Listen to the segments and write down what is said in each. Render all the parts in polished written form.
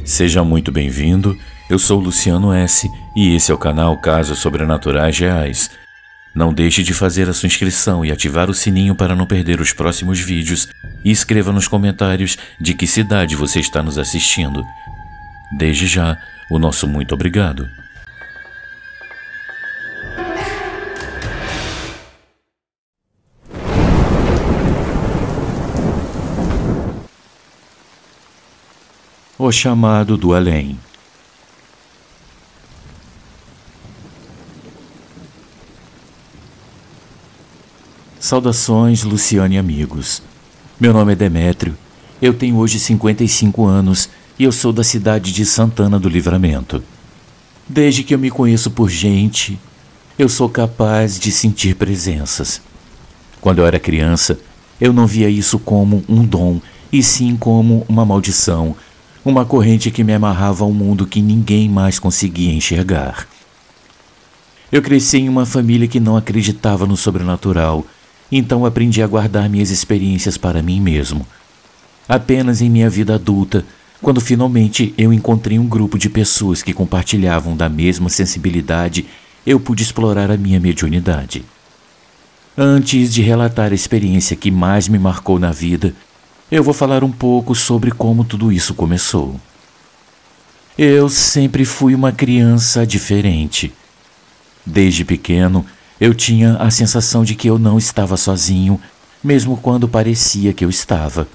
Seja muito bem-vindo, eu sou Luciano S. e esse é o canal Casos Sobrenaturais Reais. Não deixe de fazer a sua inscrição e ativar o sininho para não perder os próximos vídeos e escreva nos comentários de que cidade você está nos assistindo. Desde já, o nosso muito obrigado. O chamado do além. Saudações, Luciano e amigos. Meu nome é Demétrio, eu tenho hoje 55 anos e eu sou da cidade de Santana do Livramento. Desde que eu me conheço por gente, eu sou capaz de sentir presenças. Quando eu era criança, eu não via isso como um dom, e sim como uma maldição, uma corrente que me amarrava a um mundo que ninguém mais conseguia enxergar. Eu cresci em uma família que não acreditava no sobrenatural, então aprendi a guardar minhas experiências para mim mesmo. Apenas em minha vida adulta, quando finalmente eu encontrei um grupo de pessoas que compartilhavam da mesma sensibilidade, eu pude explorar a minha mediunidade. Antes de relatar a experiência que mais me marcou na vida, eu vou falar um pouco sobre como tudo isso começou. Eu sempre fui uma criança diferente. Desde pequeno, eu tinha a sensação de que eu não estava sozinho, mesmo quando parecia que eu estava.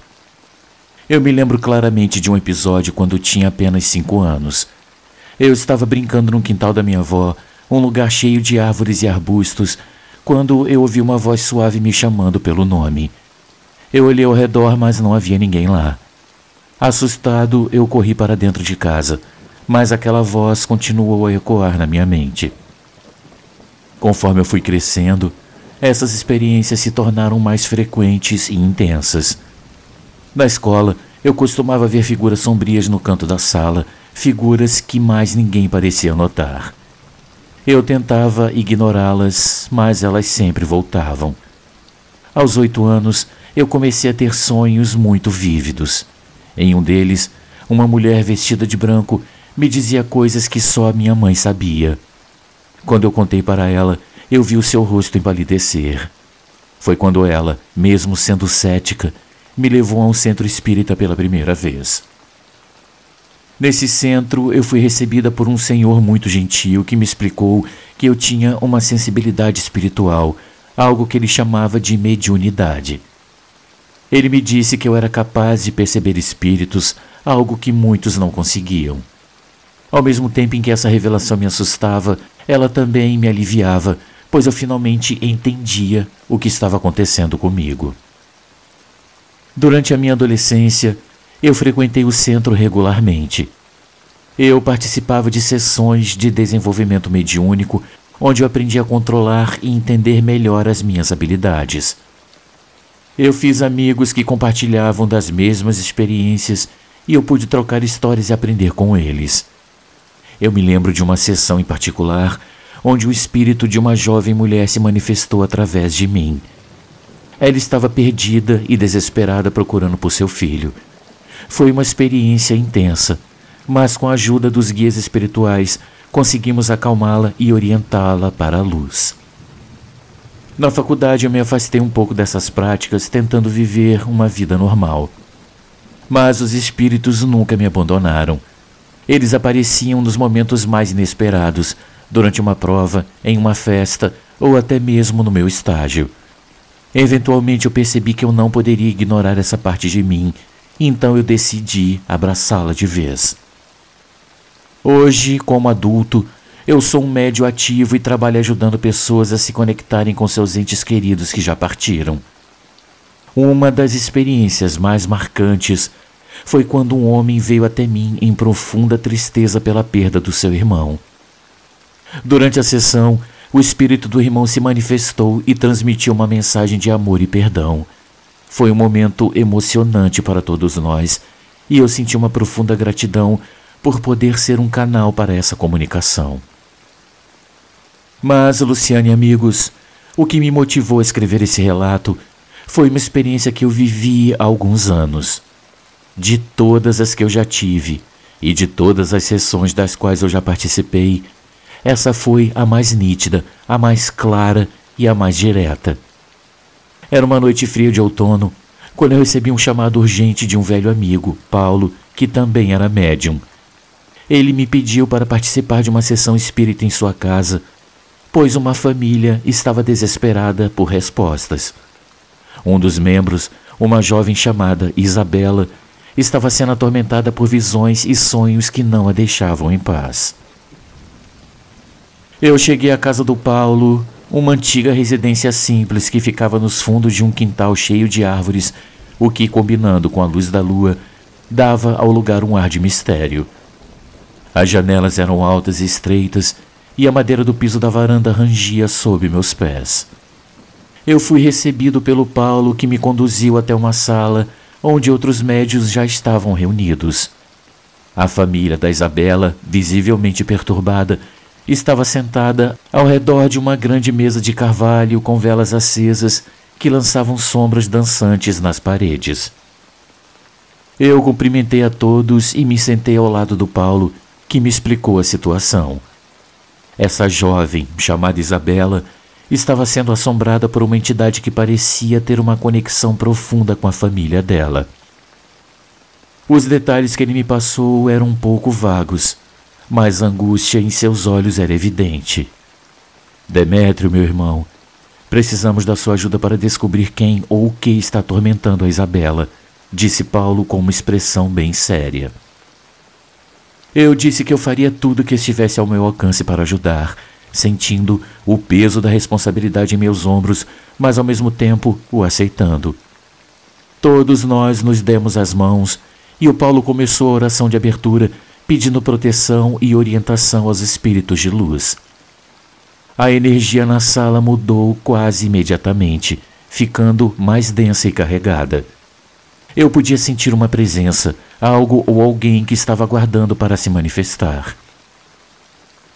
Eu me lembro claramente de um episódio quando tinha apenas 5 anos. Eu estava brincando no quintal da minha avó, um lugar cheio de árvores e arbustos, quando eu ouvi uma voz suave me chamando pelo nome. Eu olhei ao redor, mas não havia ninguém lá. Assustado, eu corri para dentro de casa, mas aquela voz continuou a ecoar na minha mente. Conforme eu fui crescendo, essas experiências se tornaram mais frequentes e intensas. Na escola, eu costumava ver figuras sombrias no canto da sala, figuras que mais ninguém parecia notar. Eu tentava ignorá-las, mas elas sempre voltavam. Aos 8 anos, eu comecei a ter sonhos muito vívidos. Em um deles, uma mulher vestida de branco me dizia coisas que só a minha mãe sabia. Quando eu contei para ela, eu vi o seu rosto empalidecer. Foi quando ela, mesmo sendo cética, me levou a um centro espírita pela primeira vez. Nesse centro, eu fui recebida por um senhor muito gentil que me explicou que eu tinha uma sensibilidade espiritual, algo que ele chamava de mediunidade. Ele me disse que eu era capaz de perceber espíritos, algo que muitos não conseguiam. Ao mesmo tempo em que essa revelação me assustava, ela também me aliviava, pois eu finalmente entendia o que estava acontecendo comigo. Durante a minha adolescência, eu frequentei o centro regularmente. Eu participava de sessões de desenvolvimento mediúnico, onde eu aprendi a controlar e entender melhor as minhas habilidades. Eu fiz amigos que compartilhavam das mesmas experiências e eu pude trocar histórias e aprender com eles. Eu me lembro de uma sessão em particular, onde o espírito de uma jovem mulher se manifestou através de mim. Ela estava perdida e desesperada procurando por seu filho. Foi uma experiência intensa, mas com a ajuda dos guias espirituais, conseguimos acalmá-la e orientá-la para a luz. Na faculdade eu me afastei um pouco dessas práticas, tentando viver uma vida normal. Mas os espíritos nunca me abandonaram. Eles apareciam nos momentos mais inesperados, durante uma prova, em uma festa ou até mesmo no meu estágio. Eventualmente eu percebi que eu não poderia ignorar essa parte de mim, então eu decidi abraçá-la de vez. Hoje, como adulto, eu sou um médium ativo e trabalho ajudando pessoas a se conectarem com seus entes queridos que já partiram. Uma das experiências mais marcantes foi quando um homem veio até mim em profunda tristeza pela perda do seu irmão. Durante a sessão, o espírito do irmão se manifestou e transmitiu uma mensagem de amor e perdão. Foi um momento emocionante para todos nós, e eu senti uma profunda gratidão por poder ser um canal para essa comunicação. Mas, Luciano e amigos, o que me motivou a escrever esse relato foi uma experiência que eu vivi há alguns anos. De todas as que eu já tive, E de todas as sessões das quais eu já participei, essa foi a mais nítida, a mais clara e a mais direta. Era uma noite fria de outono, quando eu recebi um chamado urgente de um velho amigo, Paulo, que também era médium. Ele me pediu para participar de uma sessão espírita em sua casa, pois uma família estava desesperada por respostas. Um dos membros, uma jovem chamada Isabela, estava sendo atormentada por visões e sonhos que não a deixavam em paz. Eu cheguei à casa do Paulo, uma antiga residência simples que ficava nos fundos de um quintal cheio de árvores, o que, combinando com a luz da lua, dava ao lugar um ar de mistério. As janelas eram altas e estreitas, e a madeira do piso da varanda rangia sob meus pés. Eu fui recebido pelo Paulo, que me conduziu até uma sala onde outros médiuns já estavam reunidos. A família da Isabela, visivelmente perturbada, estava sentada ao redor de uma grande mesa de carvalho com velas acesas que lançavam sombras dançantes nas paredes. Eu cumprimentei a todos e me sentei ao lado do Paulo, que me explicou a situação. Essa jovem, chamada Isabela, estava sendo assombrada por uma entidade que parecia ter uma conexão profunda com a família dela. Os detalhes que ele me passou eram um pouco vagos, mas a angústia em seus olhos era evidente. Demétrio, meu irmão, precisamos da sua ajuda para descobrir quem ou o que está atormentando a Isabela, disse Paulo com uma expressão bem séria. Eu disse que eu faria tudo que estivesse ao meu alcance para ajudar, sentindo o peso da responsabilidade em meus ombros, mas ao mesmo tempo o aceitando. Todos nós nos demos as mãos e o Paulo começou a oração de abertura, pedindo proteção e orientação aos espíritos de luz. A energia na sala mudou quase imediatamente, ficando mais densa e carregada. Eu podia sentir uma presença, algo ou alguém que estava aguardando para se manifestar.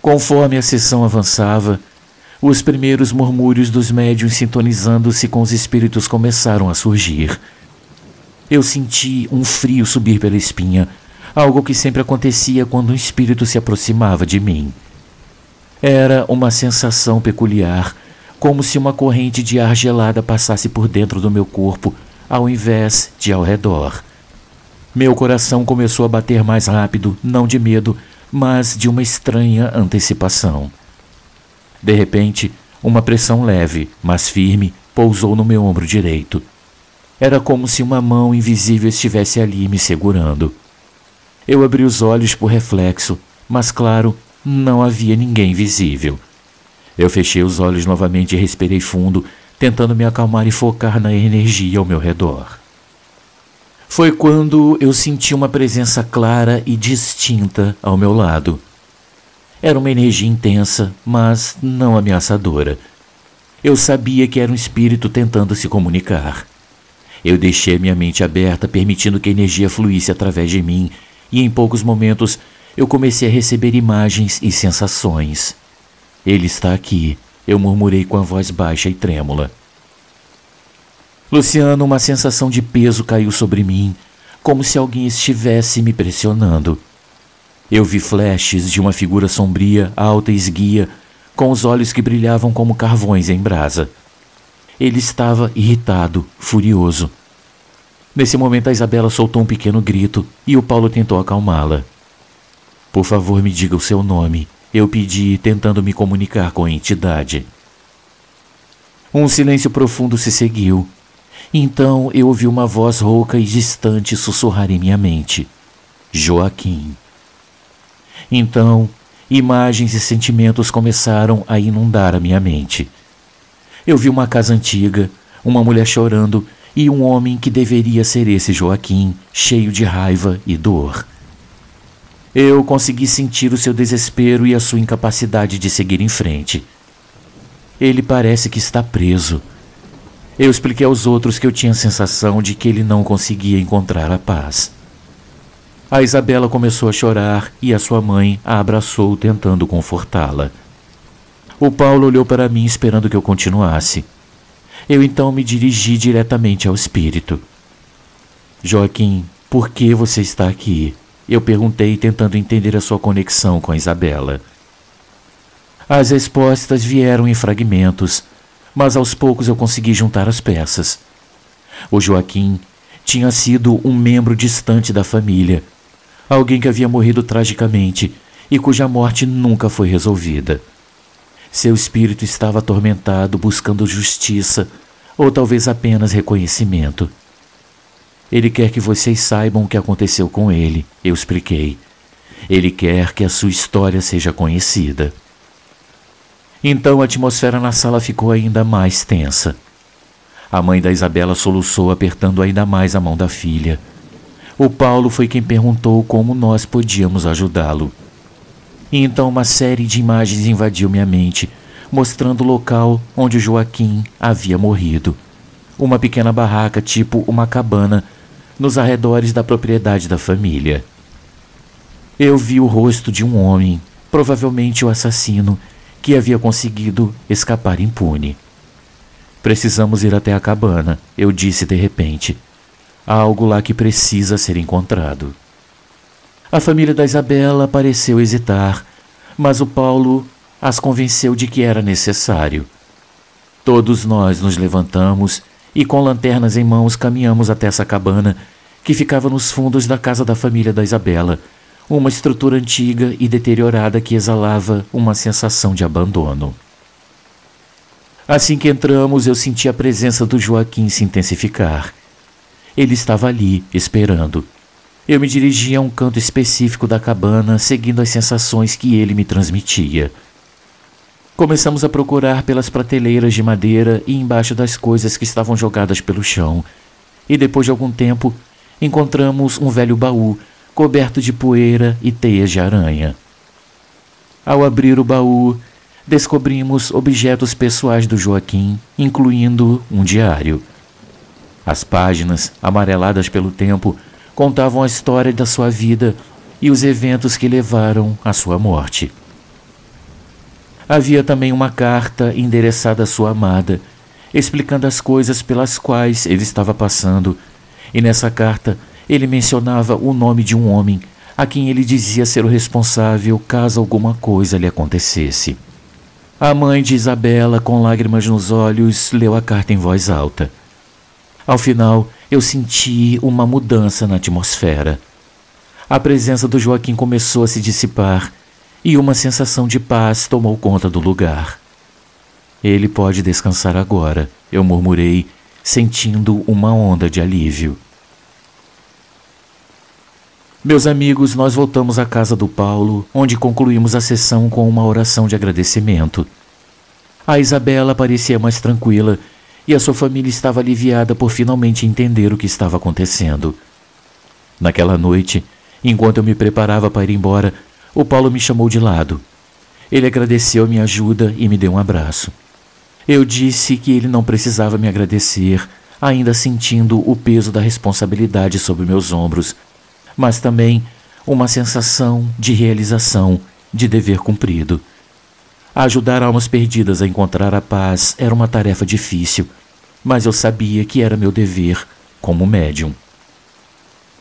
Conforme a sessão avançava, os primeiros murmúrios dos médiuns sintonizando-se com os espíritos começaram a surgir. Eu senti um frio subir pela espinha, algo que sempre acontecia quando um espírito se aproximava de mim. Era uma sensação peculiar, como se uma corrente de ar gelada passasse por dentro do meu corpo, ao invés de ao redor. Meu coração começou a bater mais rápido, não de medo, mas de uma estranha antecipação. De repente, uma pressão leve, mas firme, pousou no meu ombro direito. Era como se uma mão invisível estivesse ali me segurando. Eu abri os olhos por reflexo, mas claro, não havia ninguém visível. Eu fechei os olhos novamente e respirei fundo, tentando me acalmar e focar na energia ao meu redor. Foi quando eu senti uma presença clara e distinta ao meu lado. Era uma energia intensa, mas não ameaçadora. Eu sabia que era um espírito tentando se comunicar. Eu deixei minha mente aberta, permitindo que a energia fluísse através de mim, e em poucos momentos eu comecei a receber imagens e sensações. Ele está aqui, eu murmurei com a voz baixa e trêmula. Luciano, uma sensação de peso caiu sobre mim, como se alguém estivesse me pressionando. Eu vi flashes de uma figura sombria, alta e esguia, com os olhos que brilhavam como carvões em brasa. Ele estava irritado, furioso. Nesse momento, a Isabela soltou um pequeno grito e o Paulo tentou acalmá-la. Por favor, me diga o seu nome, eu pedi, tentando me comunicar com a entidade. Um silêncio profundo se seguiu. Então eu ouvi uma voz rouca e distante sussurrar em minha mente. Joaquim. Então, imagens e sentimentos começaram a inundar a minha mente. Eu vi uma casa antiga, uma mulher chorando e um homem que deveria ser esse Joaquim, cheio de raiva e dor. Eu consegui sentir o seu desespero e a sua incapacidade de seguir em frente. Ele parece que está preso. Eu expliquei aos outros que eu tinha a sensação de que ele não conseguia encontrar a paz. A Isabela começou a chorar e a sua mãe a abraçou, tentando confortá-la. O Paulo olhou para mim esperando que eu continuasse. Eu então me dirigi diretamente ao espírito. Joaquim, por que você está aqui? Eu perguntei, tentando entender a sua conexão com a Isabela. As respostas vieram em fragmentos, mas aos poucos eu consegui juntar as peças. O Joaquim tinha sido um membro distante da família, alguém que havia morrido tragicamente e cuja morte nunca foi resolvida. Seu espírito estava atormentado, buscando justiça, ou talvez apenas reconhecimento. Ele quer que vocês saibam o que aconteceu com ele, eu expliquei. Ele quer que a sua história seja conhecida. Então a atmosfera na sala ficou ainda mais tensa. A mãe da Isabela soluçou, apertando ainda mais a mão da filha. O Paulo foi quem perguntou como nós podíamos ajudá-lo. E então uma série de imagens invadiu minha mente, mostrando o local onde o Joaquim havia morrido. Uma pequena barraca, tipo uma cabana, nos arredores da propriedade da família. Eu vi o rosto de um homem, provavelmente o assassino, que havia conseguido escapar impune. Precisamos ir até a cabana, eu disse de repente. Há algo lá que precisa ser encontrado. A família da Isabela pareceu hesitar, mas o Paulo as convenceu de que era necessário. Todos nós nos levantamos e com lanternas em mãos caminhamos até essa cabana que ficava nos fundos da casa da família da Isabela, uma estrutura antiga e deteriorada que exalava uma sensação de abandono. Assim que entramos, eu senti a presença do Joaquim se intensificar. Ele estava ali, esperando. Eu me dirigi a um canto específico da cabana, seguindo as sensações que ele me transmitia. Começamos a procurar pelas prateleiras de madeira e embaixo das coisas que estavam jogadas pelo chão, e depois de algum tempo, encontramos um velho baú, coberto de poeira e teias de aranha. Ao abrir o baú, descobrimos objetos pessoais do Joaquim, incluindo um diário. As páginas, amareladas pelo tempo, contavam a história da sua vida e os eventos que levaram à sua morte. Havia também uma carta endereçada à sua amada, explicando as coisas pelas quais ele estava passando, e nessa carta ele mencionava o nome de um homem a quem ele dizia ser o responsável caso alguma coisa lhe acontecesse. A mãe de Isabela, com lágrimas nos olhos, leu a carta em voz alta. Ao final, eu senti uma mudança na atmosfera. A presença do Joaquim começou a se dissipar e uma sensação de paz tomou conta do lugar. Ele pode descansar agora, eu murmurei, sentindo uma onda de alívio. Meus amigos, nós voltamos à casa do Paulo, onde concluímos a sessão com uma oração de agradecimento. A Isabela parecia mais tranquila e a sua família estava aliviada por finalmente entender o que estava acontecendo. Naquela noite, enquanto eu me preparava para ir embora, o Paulo me chamou de lado. Ele agradeceu a minha ajuda e me deu um abraço. Eu disse que ele não precisava me agradecer, ainda sentindo o peso da responsabilidade sobre meus ombros, mas também uma sensação de realização, de dever cumprido. Ajudar almas perdidas a encontrar a paz era uma tarefa difícil, mas eu sabia que era meu dever como médium.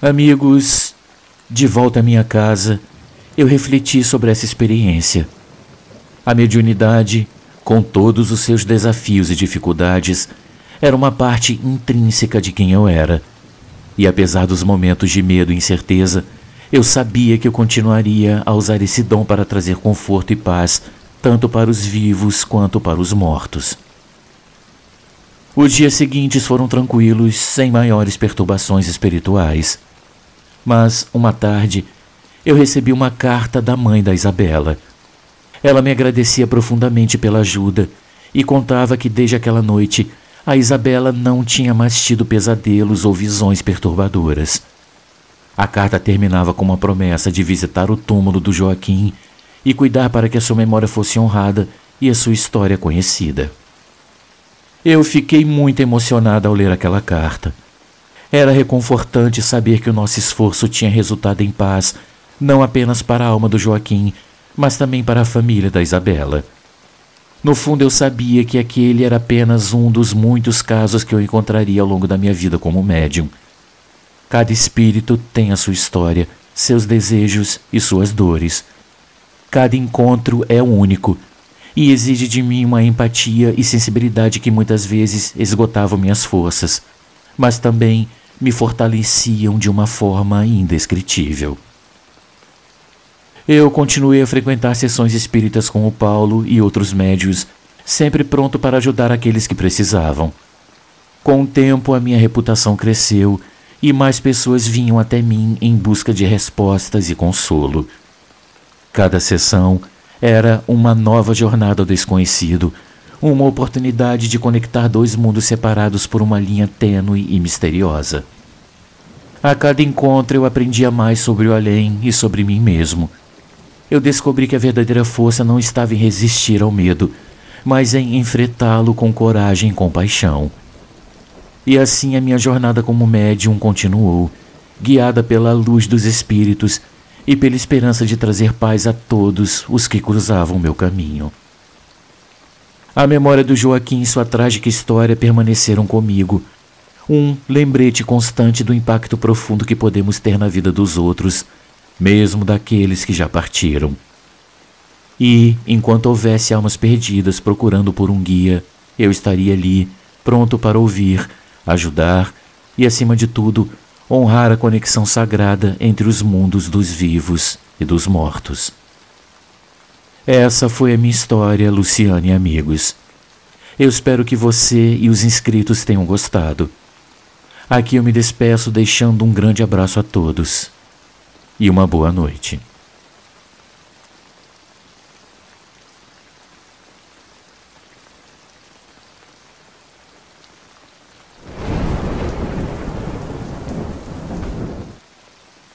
Amigos, de volta à minha casa, eu refleti sobre essa experiência. A mediunidade, com todos os seus desafios e dificuldades, era uma parte intrínseca de quem eu era. E apesar dos momentos de medo e incerteza, eu sabia que eu continuaria a usar esse dom para trazer conforto e paz, tanto para os vivos quanto para os mortos. Os dias seguintes foram tranquilos, sem maiores perturbações espirituais. Mas, uma tarde, eu recebi uma carta da mãe da Isabela. Ela me agradecia profundamente pela ajuda e contava que desde aquela noite a Isabela não tinha mais tido pesadelos ou visões perturbadoras. A carta terminava com uma promessa de visitar o túmulo do Joaquim e cuidar para que a sua memória fosse honrada e a sua história conhecida. Eu fiquei muito emocionada ao ler aquela carta. Era reconfortante saber que o nosso esforço tinha resultado em paz, não apenas para a alma do Joaquim, mas também para a família da Isabela. No fundo, eu sabia que aquele era apenas um dos muitos casos que eu encontraria ao longo da minha vida como médium. Cada espírito tem a sua história, seus desejos e suas dores. Cada encontro é único e exige de mim uma empatia e sensibilidade que muitas vezes esgotavam minhas forças, mas também me fortaleciam de uma forma indescritível. Eu continuei a frequentar sessões espíritas com o Paulo e outros médios, sempre pronto para ajudar aqueles que precisavam. Com o tempo, a minha reputação cresceu e mais pessoas vinham até mim em busca de respostas e consolo. Cada sessão era uma nova jornada ao desconhecido, uma oportunidade de conectar dois mundos separados por uma linha tênue e misteriosa. A cada encontro eu aprendia mais sobre o além e sobre mim mesmo. Eu descobri que a verdadeira força não estava em resistir ao medo, mas em enfrentá-lo com coragem e compaixão. E assim a minha jornada como médium continuou, guiada pela luz dos espíritos e pela esperança de trazer paz a todos os que cruzavam meu caminho. A memória do Joaquim e sua trágica história permaneceram comigo, um lembrete constante do impacto profundo que podemos ter na vida dos outros, mesmo daqueles que já partiram. E, enquanto houvesse almas perdidas procurando por um guia, eu estaria ali, pronto para ouvir, ajudar e, acima de tudo, honrar a conexão sagrada entre os mundos dos vivos e dos mortos. Essa foi a minha história, Luciane e amigos. Eu espero que você e os inscritos tenham gostado. Aqui eu me despeço deixando um grande abraço a todos e uma boa noite.